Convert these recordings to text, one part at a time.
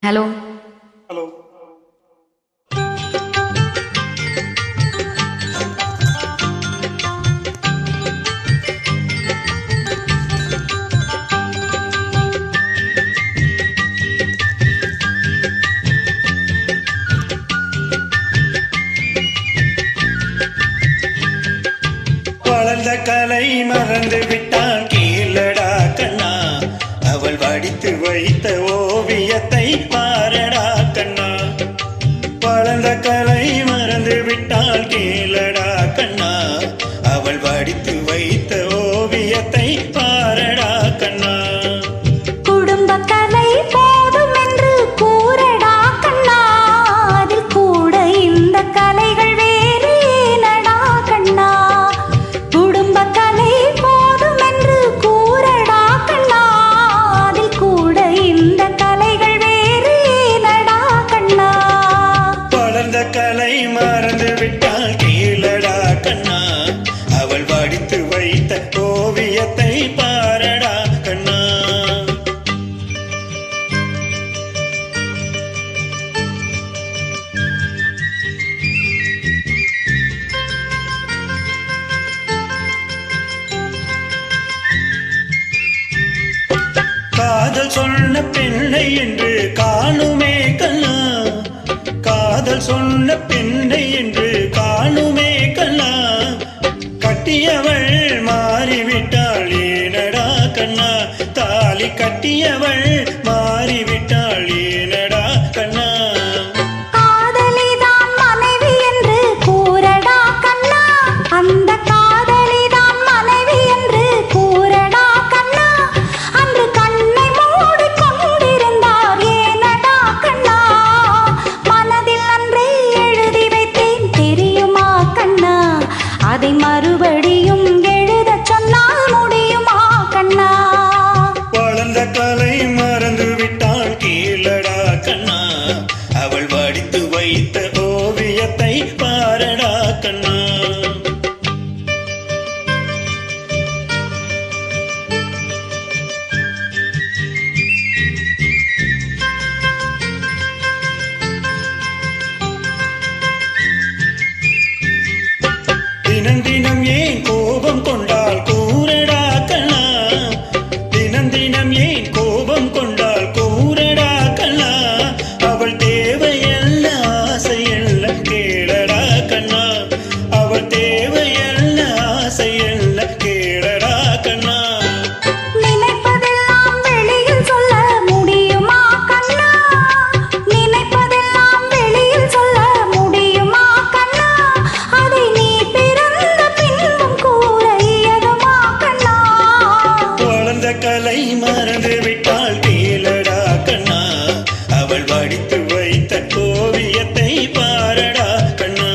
Hello. Hello. வளர்ந்த கலை மறந்து விட்டான் கீழடா கண்ணா, அவள் வடித்து வைத்த ஓவியத்தை பாரடா கண்ணா. வளர்ந்த கலை மறந்து விட்டால் கீழடா கண்ணா, அவள் வடித்து வைத்த ஓவியத்தை பாரடா கண்ணா. குடும்ப கலை போதும் என்று கூறடா கண்ணா, அதில் கூட இந்த கலைகள் வேறு ஏனடா கண்ணா. குடும்ப கலை போதும் என்று கூறடா கண்ணா, அதில் கூட இந்த கலைகள் வேறு ஏனடா கண்ணா. வளர்ந்த கலை மறந்து விட்டால் கீழடா கண்ணா, அவள் வடித்து வைத்த ஓவியத்தை பாரடா கண்ணா. காதல் சொன்ன பெண்ணை என்று காணுமே கண்ணா, காதல் சொன்ன பெண்ணை என்று காணுமே கண்ணா. கட்டியவள் மாறிவிட்டாள் ஏனடா கண்ணா, தாலி கட்டியவள் மாறிவிட்டாள் ஏனடா கண்ணா. காதலிதான் மனைவி என்று கூறடா கண்ணா, அந்த காதலிதான் மனைவி என்று கூறடா கண்ணா. அன்று கண்ணை மூடி கொண்டிருந்தார் ஏனடா கண்ணா, மனதில் அன்றே எழுதி வைத்தேன் தெரியுமா கண்ணா, அதை மறுபடியும் எழுதச் சொன்னால் முடியுமா கண்ணா. வளர்ந்த கலை மறந்து விட்டாள் கீழடா கண்ணா, அவள் வடித்து வைத்த ஓவியத்தை பாரடா கண்ணா. தினம் தினம் ஏன் கோபம் கொண்டால் கூறடா கண்ணா, தினம் தினம் ஏன் கோபம் கொண்டால் கூறடா கண்ணா. அவள் தேவையல்ல ஆசையல்ல கேளடா கண்ணா, அவள் தேவையல்ல ஆசையல்ல கேளடா கண்ணா. நினைப்பதெல்லாம் வெளியில் சொல்ல முடியுமா கண்ணா, நினைப்பதெல்லாம் வெளியில் சொல்ல முடியுமா கண்ணா. அதை நீ பிறந்த பின்பும் கூற இயலுமா கண்ணா. வளர்ந்த கலை மறந்து விட்டாள் கீழடா கண்ணா, அவள் வடித்து வைத்த ஓவியத்தை பாரடா கண்ணா.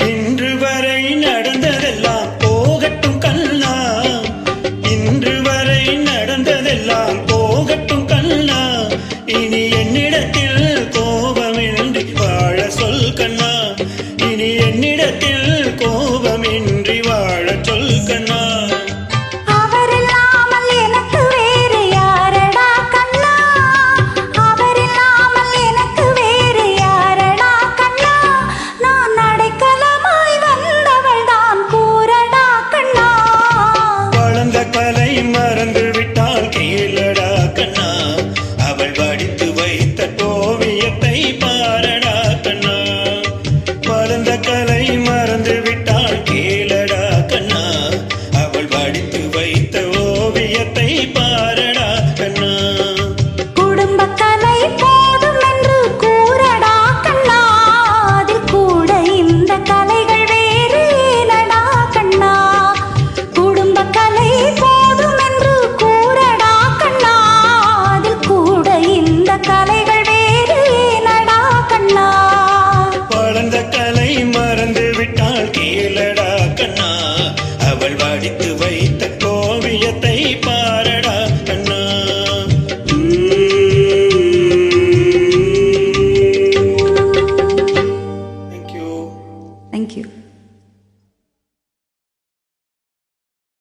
இன்று வரை நடந்ததெல்லாம் போகட்டும் கண்ணா, இன்று வரை நடந்ததெல்லாம் போகட்டும் கண்ணா. இனி என்னிடத்தில் கோபமின்றி வாழ சொல் கண்ணா. தேங்க்யூ.